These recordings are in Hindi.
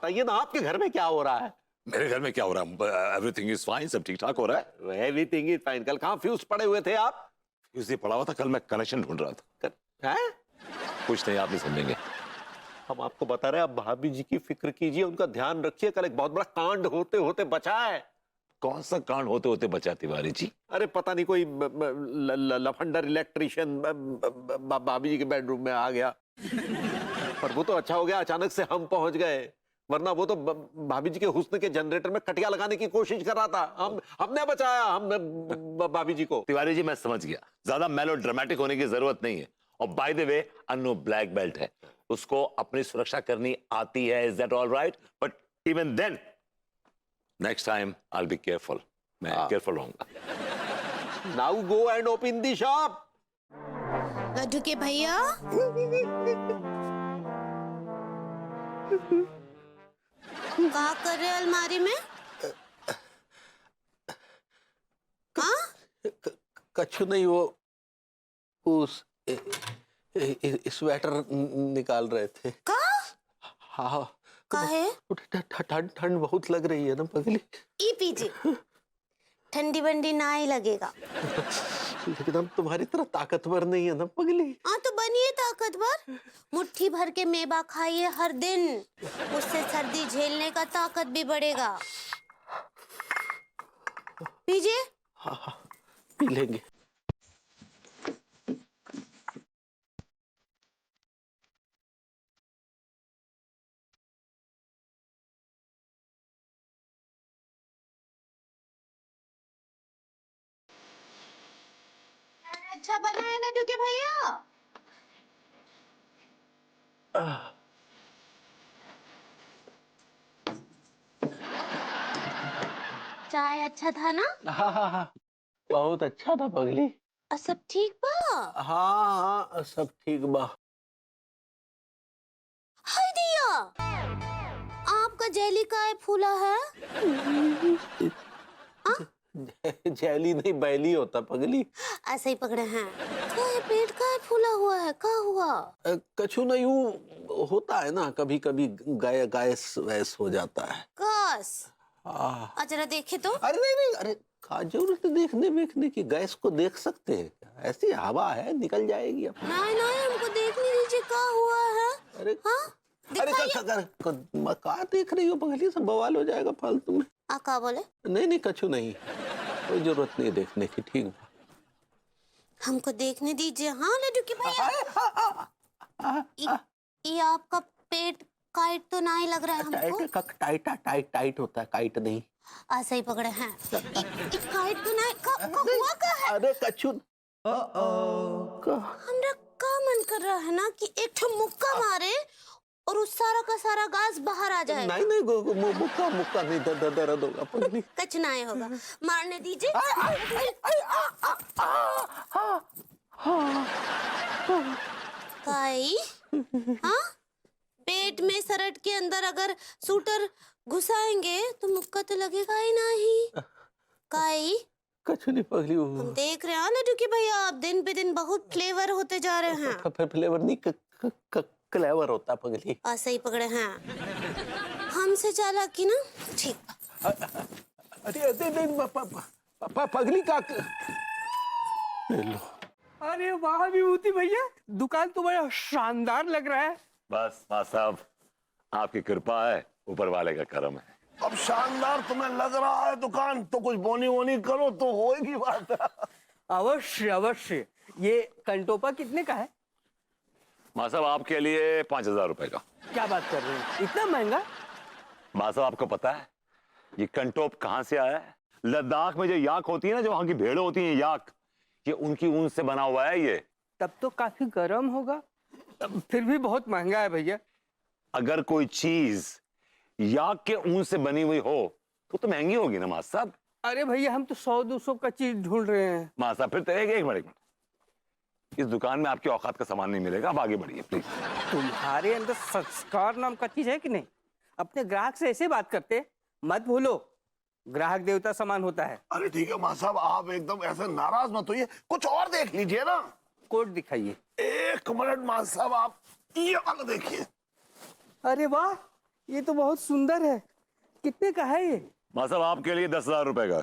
बताइए ना, आपके घर में क्या हो रहा है? मेरे घर में क्या हो रहा है? एवरीथिंग इज फाइन, सब ठीक ठाक हो रहा है। Everything is fine. कल कहाँ फ्यूज पड़े हुए थे आप? फ्यूज पड़ा हुआ था, कल मैं कनेक्शन ढूंढ रहा था। हैं? कुछ नहीं, आप नहीं समझेंगे। हम आपको बता रहे हैं, आप भाभी जी की फिक्र कीजिए, उनका ध्यान रखिए। कल एक बहुत बड़ा कांड होते होते बचा है। कौन सा कांड होते होते बचा तिवारी जी? अरे पता नहीं, कोई लफंडर इलेक्ट्रिशियन भाभी जी के बेडरूम में आ गया। पर वो तो अच्छा हो गया अचानक से हम पहुंच गए, वरना वो तो भाभी जी के हुस्न के जनरेटर में कटिया लगाने की कोशिश कर रहा था। हमने बचाया, हमने भाभी जी को। तिवारी जी मैं समझ गया, ज्यादा मेलो ड्रामेटिक होने की जरूरत नहीं है। और by the way, Annu black belt है, उसको अपनी सुरक्षा करनी आती है। Is that all right? But even then next time I will be careful. मैं केयरफुल रहूंगा। Now go and open the shop. Laddu के भैया, क्या कर रहे हैं अलमारी में? हाँ? कछु नहीं, वो उस स्वेटर निकाल रहे थे। का? हाँ। काहे? ठंड बहुत लग रही है ना पगली। ई पीजिए, ठंडी बंडी ना ही लगेगा। लेकिन हम तुम्हारी तरह ताकतवर नहीं है ना पगली। हाँ तो बनिए ताकतवर, मुट्ठी भर के मेवा खाइए हर दिन, उससे सर्दी झेलने का ताकत भी बढ़ेगा। पीजिए। हाँ हाँ, पी लेंगे। अच्छा बना है लड्डू के भैया? चाय अच्छा था ना? हाँ हाँ हाँ, बहुत अच्छा था पगली। सब ठीक बा? हाँ हाँ, सब ठीक बा। हाय दिया, आपका जेली काय फूला है? जैली नहीं, बैली होता पगली। ऐसे ही पकड़े हैं। तो ये पेट का फूला हुआ है, क्या हुआ? कछु नहीं, यूं होता है ना, कभी कभी गैस वैस हो जाता है। गैस? हाँ। जरा देखे तो। अरे नहीं नहीं, अरे क्या जरूरत है देखने देखने की, गैस को देख सकते हैं, ऐसी हवा है, निकल जाएगी अब। नहीं नहीं, हमको देखने दीजिए, क्या हुआ है? अरे हाँ अरे क्या देख रही हो पगली, सब बवाल हो जाएगा फालतू में। क्या बोले? नहीं नहीं, कछु नहीं, कोई जरूरत नहीं देखने की। ठीक, हमको देखने दीजिए। हाँ लड्डू की भैया, ये आपका पेट काइट तो नहीं लग रहा है हमको? टाइट होता है, काइट नहीं। ऐसे ही पकड़े हैं। काइट तो नहीं, हुआ क्या है? अरे कछु हमरा का मन कर रहा है ना कि एक ठो मुक्का मारे और उस सारा का सारा गैस बाहर आ जाए। नहीं नहीं, मुक्का नहीं, दर्द होगा पगली। कुछ नहीं होगा, मारने दीजिए। काई? हाँ, पेट में सरट के अंदर अगर सूटर घुसाएंगे तो मुक्का तो लगेगा ही नहीं। काई? कुछ नहीं पगली। हम देख रहे हैं लड्डू की भैया, आप दिन पे दिन बहुत फ्लेवर होते जा रहे हैं। फ्लेवर नहीं, क्लेवर होता पगली। ऐसे ही पकड़े हैं, हमसे चालाकी ना। ठीक। अरे पगली का लो। अरे वाह विभूति भैया, दुकान तो बड़ा शानदार लग रहा है। बस मां साहब, आपकी कृपा है, ऊपर वाले का करम है। अब शानदार तुम्हें लग रहा है दुकान, तो कुछ बोनी वोनी करो तो होएगी बात। अवश्य अवश्य। ये कंटोपा कितने का है? मां साहब आपके लिए 5,000 रुपए का। क्या बात कर रहे हैं, इतना महंगा? मां साहब आपको पता है ये कंटोप कहां से आया है? लद्दाख में जो याक होती है ना, जो वहां की भेड़ें होती हैं याक, ये उनकी ऊन से बना हुआ है ये। तब तो काफी गर्म होगा, फिर भी बहुत महंगा है भैया। अगर कोई चीज याक के ऊन से बनी हुई हो तो महंगी होगी ना मां साहब। अरे भैया हम तो 100-200 का चीज ढूंढ रहे हैं। मां साहब फिर तो एक मिनट, इस दुकान में आपकी औकात का सामान नहीं मिलेगा, आप आगे बढ़िए प्लीज। तुम्हारे अंदर संस्कार नाम का चीज है कि नहीं? अपने ग्राहक से ऐसे बात करते मत भूलो, ग्राहक देवता समान होता है। अरे ठीक है मां साहब, आप एकदम ऐसे नाराज मत होइए, कुछ और देख लीजिए ना। कोट दिखाइए। 1 मिनट मां साहब, आप ये वाला देखिए। अरे वाह, ये तो बहुत सुंदर है। कितने का है ये? मां साहब आपके लिए 10,000 रुपए का।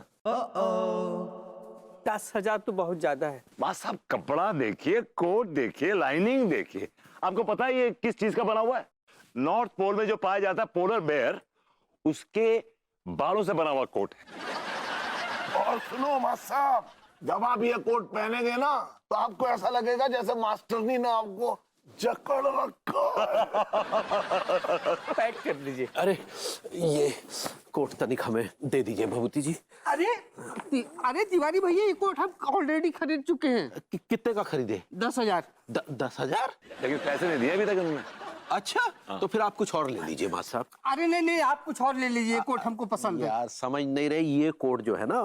10,000 तो बहुत ज्यादा है। मां साहब कपड़ा देखिए, कोट देखिए, लाइनिंग देखिए। आपको पता है ये किस चीज का बना हुआ है? नॉर्थ पोल में जो पाया जाता है पोलर बेयर, उसके बालों से बना हुआ कोट है। और सुनो मास्टर साहब, जब आप ये कोट पहनेंगे ना तो आपको ऐसा लगेगा जैसे मास्टरनी ने आपको जकड़ रखा है। पैक कर दीजिए। अरे ये कोट तनिक हमें दे दीजिए भभूति जी। अरे अरे तिवारी भैया, ये कोट हम ऑलरेडी खरीद चुके हैं। कितने का खरीदे? 10,000। 10,000? लेकिन पैसे नहीं दिए अभी तक उन्होंने। अच्छा तो फिर आप कुछ और ले लीजिए मास्टर साहब। अरे नहीं नहीं, आप कुछ और ले लीजिए, कोट हमको पसंद है। यार समझ नहीं रहे, ये कोट जो है ना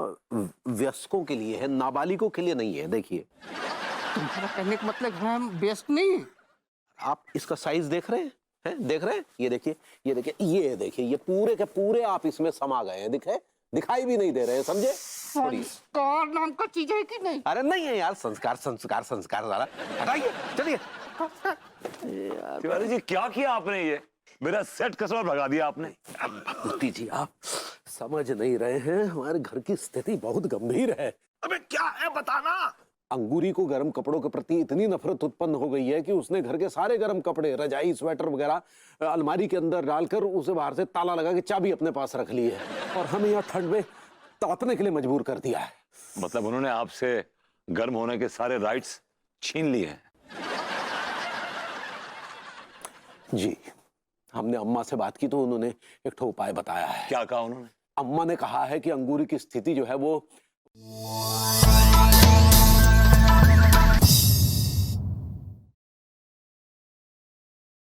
वयस्कों के लिए है, नाबालिगों के लिए नहीं है। देखिए तुम्हारा कहने का मतलब है हम बेस्ट नहीं है? आप इसका साइज देख रहे हैं? देख रहे हैं? ये देखिए, ये देखिए, ये देखिए, ये पूरे के पूरे आप इसमें समा गए हैं। दिखाई भी नहीं दे रहे हैं, समझे? संस्कार नाम का चीज है कि नहीं? अरे नहीं है यार, संस्कार संस्कार संस्कार सारा हटाइए, चलिए। तिवारी जी क्या किया आपने? ये मेरा सेट कस्टमर भगा दिया आपने। भगवती जी आप समझ नहीं रहे हैं, हमारे घर की स्थिति बहुत गंभीर है। अबे क्या है बताना। अंगूरी को गर्म कपड़ों के प्रति इतनी नफरत उत्पन्न हो गई है कि उसने घर के सारे गर्म कपड़े, रजाई, स्वेटर वगैरह अलमारी के अंदर डालकर उसे बाहर से ताला लगा के चाबी अपने पास रख ली है और हमें यहाँ ठंड में तड़पने के लिए मजबूर कर दिया है। मतलब उन्होंने आपसे गर्म होने के सारे राइट्स छीन लिए हैं। जी, हमने अम्मा से बात की तो उन्होंने एक ठो उपाय बताया है। क्या कहा उन्होंने? अम्मा ने कहा है कि अंगूरी की स्थिति जो है वो